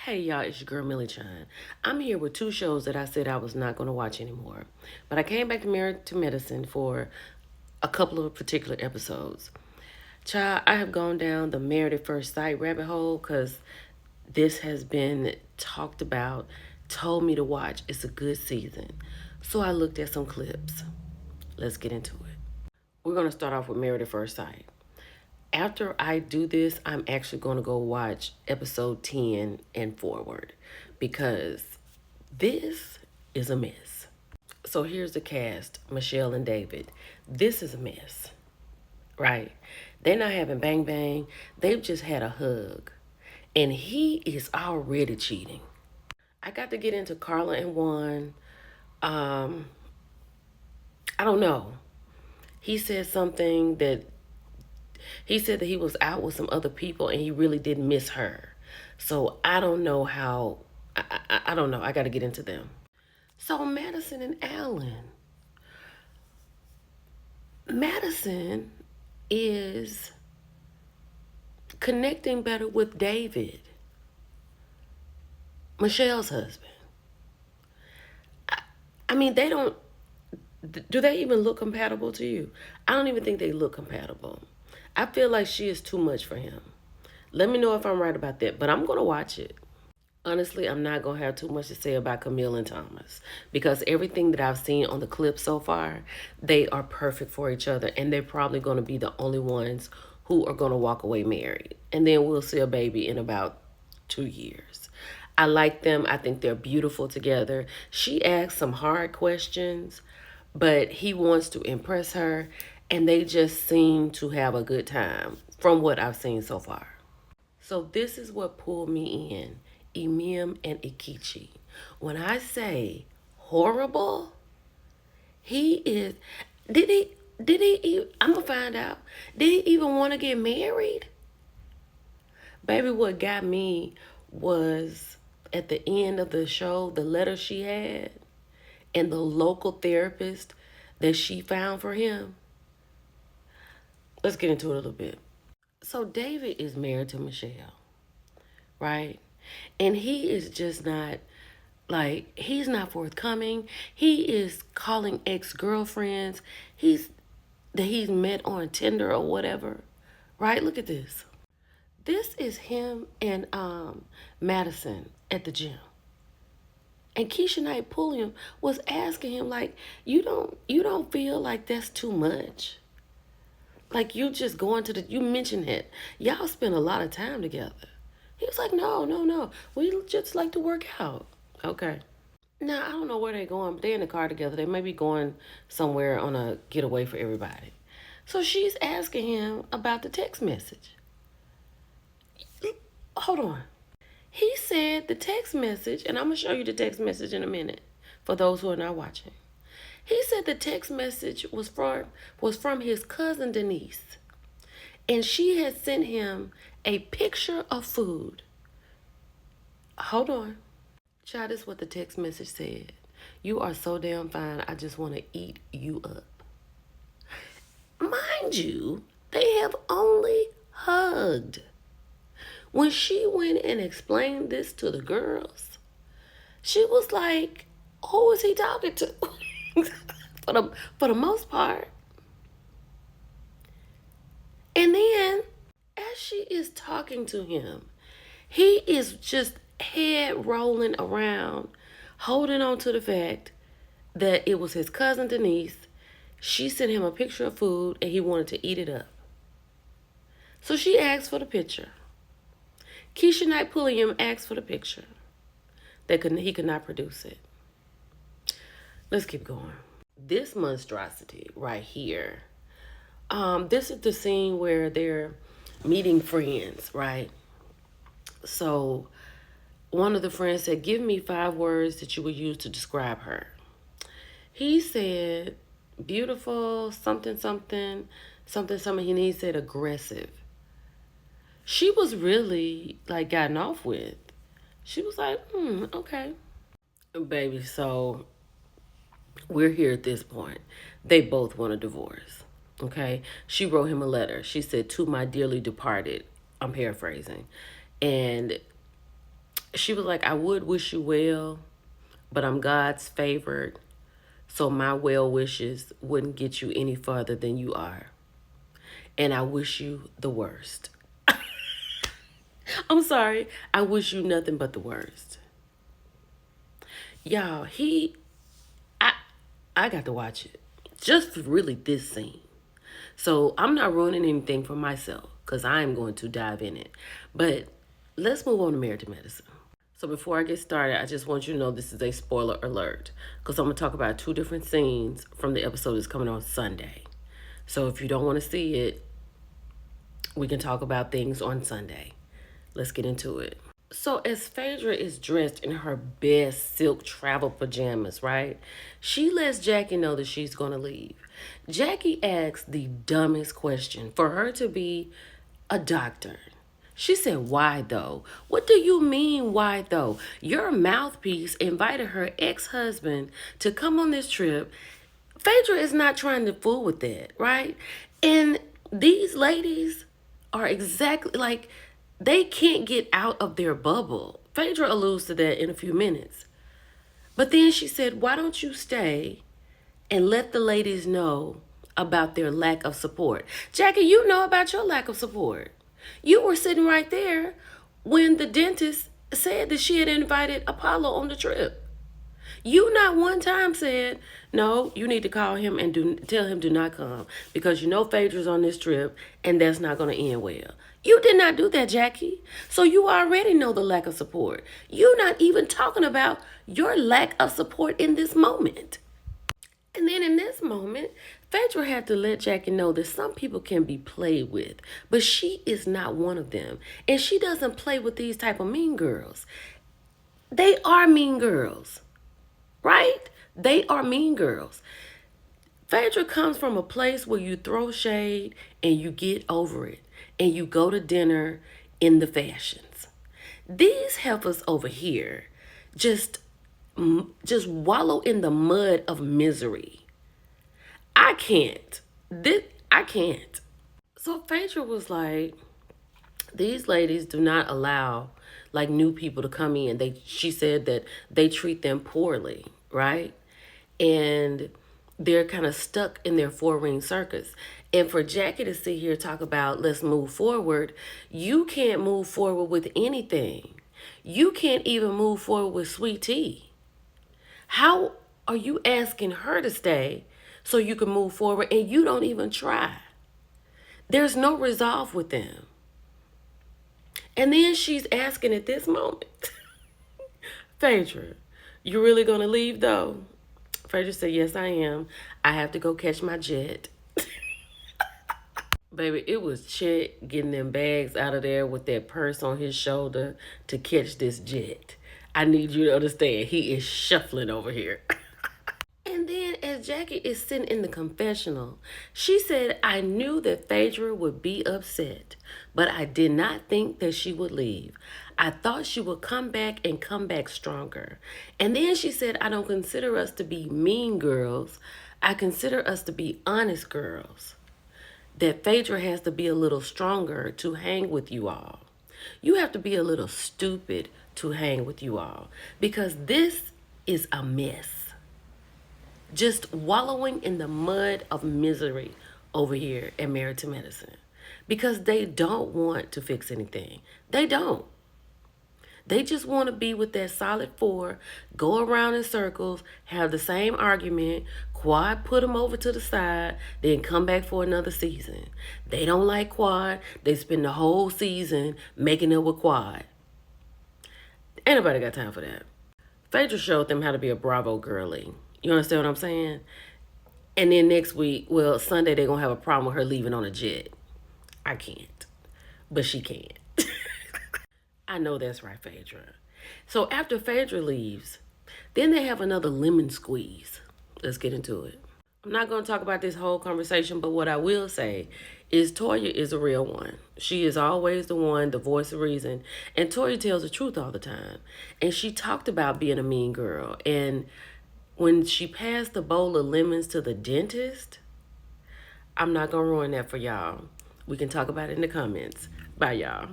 Hey y'all, it's your girl Millie Chine. I'm here with two shows that I said I was not going to watch anymore. But I came back to Married to Medicine for a couple of particular episodes. Child, I have gone down the Married at First Sight rabbit hole because this has been talked about, told me to watch. It's a good season. So I looked at some clips. Let's get into it. We're going to start off with Married at First Sight. After I do this, I'm actually going to go watch episode 10 and forward because this is a mess. So here's the cast, Michelle and David. This is a mess, right? They're not having bang bang. They've just had a hug. And he is already cheating. I got to get into Carla and Juan. I don't know. He said something that He said that he was out with some other people and he really did miss her. So I don't know how, I don't know. I got to get into them. So Madison and Alan. Madison is connecting better with David, Michelle's husband. I mean, they don't, do they even look compatible to you? I don't even think they look compatible. I feel like she is too much for him. Let me know if I'm right about that, but I'm going to watch it. Honestly, I'm not going to have too much to say about Camille and Thomas because everything that I've seen on the clip so far, they are perfect for each other and they're probably going to be the only ones who are going to walk away married. And then we'll see a baby in about 2 years. I like them. I think they're beautiful together. She asks some hard questions, but he wants to impress her and they just seem to have a good time from what I've seen so far. So this is what pulled me in. Emim and Ikichi. When I say horrible, he is, I'm gonna find out, did he even want to get married? Baby, what got me was at the end of the show, the letter she had and the local therapist that she found for him. Let's get into it a little bit. So David is married to Michelle, right? And he is just not, like, he's not forthcoming. He is calling ex-girlfriends that he's met on Tinder or whatever. Right? Look at this. This is him and Madison at the gym. And Keisha Knight Pulliam was asking him, like, you don't feel like that's too much? Like, you just going to you mentioned it. Y'all spend a lot of time together. He was like, no. We just like to work out. Okay. Now, I don't know where they're going, but they're in the car together. They may be going somewhere on a getaway for everybody. So she's asking him about the text message. Hold on. He said the text message, and I'm going to show you the text message in a minute for those who are not watching. He said the text message was from his cousin Denise. And she had sent him a picture of food. Hold on. Child, this is what the text message said. You are so damn fine, I just want to eat you up. Mind you, they have only hugged. When she went and explained this to the girls, she was like, who is he talking to? for the most part. And then, as she is talking to him, he is just head rolling around, holding on to the fact that it was his cousin Denise. She sent him a picture of food and he wanted to eat it up. So she asked for the picture. Keisha Knight Pulliam asked for the picture. He could not produce it. Let's keep going. This monstrosity right here. This is the scene where they're meeting friends, right? So one of the friends said, give me 5 words that you would use to describe her. He said, beautiful, something, something, something, something. And he said aggressive. She was really, like, gotten off with. She was like, okay. Baby, so we're here at this point. They both want a divorce. Okay. She wrote him a letter. She said, to my dearly departed. I'm paraphrasing. And She was like, I would wish you well, but I'm God's favored, so my well wishes wouldn't get you any further than you are. And I wish you the worst. I'm sorry. I wish you nothing but the worst. Y'all, I got to watch it. Just really this scene. So I'm not ruining anything for myself because I'm going to dive in it. But let's move on to Married to Medicine. So before I get started, I just want you to know this is a spoiler alert because I'm going to talk about two different scenes from the episode that's coming on Sunday. So if you don't want to see it, we can talk about things on Sunday. Let's get into it. So as Phaedra is dressed in her best silk travel pajamas, right? She lets Jackie know that she's going to leave. Jackie asks the dumbest question for her to be a doctor. She said, why though? What do you mean, why though? Your mouthpiece invited her ex-husband to come on this trip. Phaedra is not trying to fool with that, right? And these ladies are exactly like, they can't get out of their bubble. Phaedra alludes to that in a few minutes. But then she said, why don't you stay and let the ladies know about their lack of support? Jackie, you know about your lack of support. You were sitting right there when the dentist said that she had invited Apollo on the trip. You not one time said, no, you need to call him and tell him do not come because you know Phaedra's on this trip and that's not going to end well. You did not do that, Jackie. So you already know the lack of support. You're not even talking about your lack of support in this moment. And then in this moment, Phaedra had to let Jackie know that some people can be played with, but she is not one of them. And she doesn't play with these type of mean girls. They are mean girls, right? They are mean girls. Phaedra comes from a place where you throw shade and you get over it and you go to dinner in the fashions. These heifers over here just wallow in the mud of misery. I can't. I can't. So Phaedra was like, these ladies do not allow like new people to come in. She said that they treat them poorly, right? And they're kind of stuck in their four-ring circus. And for Jackie to sit here talk about let's move forward, you can't move forward with anything. You can't even move forward with sweet tea. How are you asking her to stay so you can move forward and you don't even try? There's no resolve with them. And then she's asking at this moment, Phaedra, you really gonna leave though? Phaedra said, yes, I am. I have to go catch my jet. Baby, it was Chet getting them bags out of there with that purse on his shoulder to catch this jet. I need you to understand, he is shuffling over here. And then as Jackie is sitting in the confessional, she said, I knew that Phaedra would be upset, but I did not think that she would leave. I thought she would come back and come back stronger. And then she said, I don't consider us to be mean girls. I consider us to be honest girls. That Phaedra has to be a little stronger to hang with you all. You have to be a little stupid to hang with you all because this is a mess. Just wallowing in the mud of misery over here at Married to Medicine because they don't want to fix anything. They don't. They just want to be with that solid four, go around in circles, have the same argument, Quad put them over to the side, then come back for another season. They don't like Quad. They spend the whole season making up with Quad. Ain't nobody got time for that. Phaedra showed them how to be a Bravo girly. You understand what I'm saying? And then next week, well, Sunday, they're going to have a problem with her leaving on a jet. I can't. But she can. I know that's right, Phaedra. So after Phaedra leaves, then they have another lemon squeeze. Let's get into it. I'm not going to talk about this whole conversation, but what I will say is Toya is a real one. She is always the one, the voice of reason. And Toya tells the truth all the time. And she talked about being a mean girl. And when she passed the bowl of lemons to the dentist, I'm not going to ruin that for y'all. We can talk about it in the comments. Bye, y'all.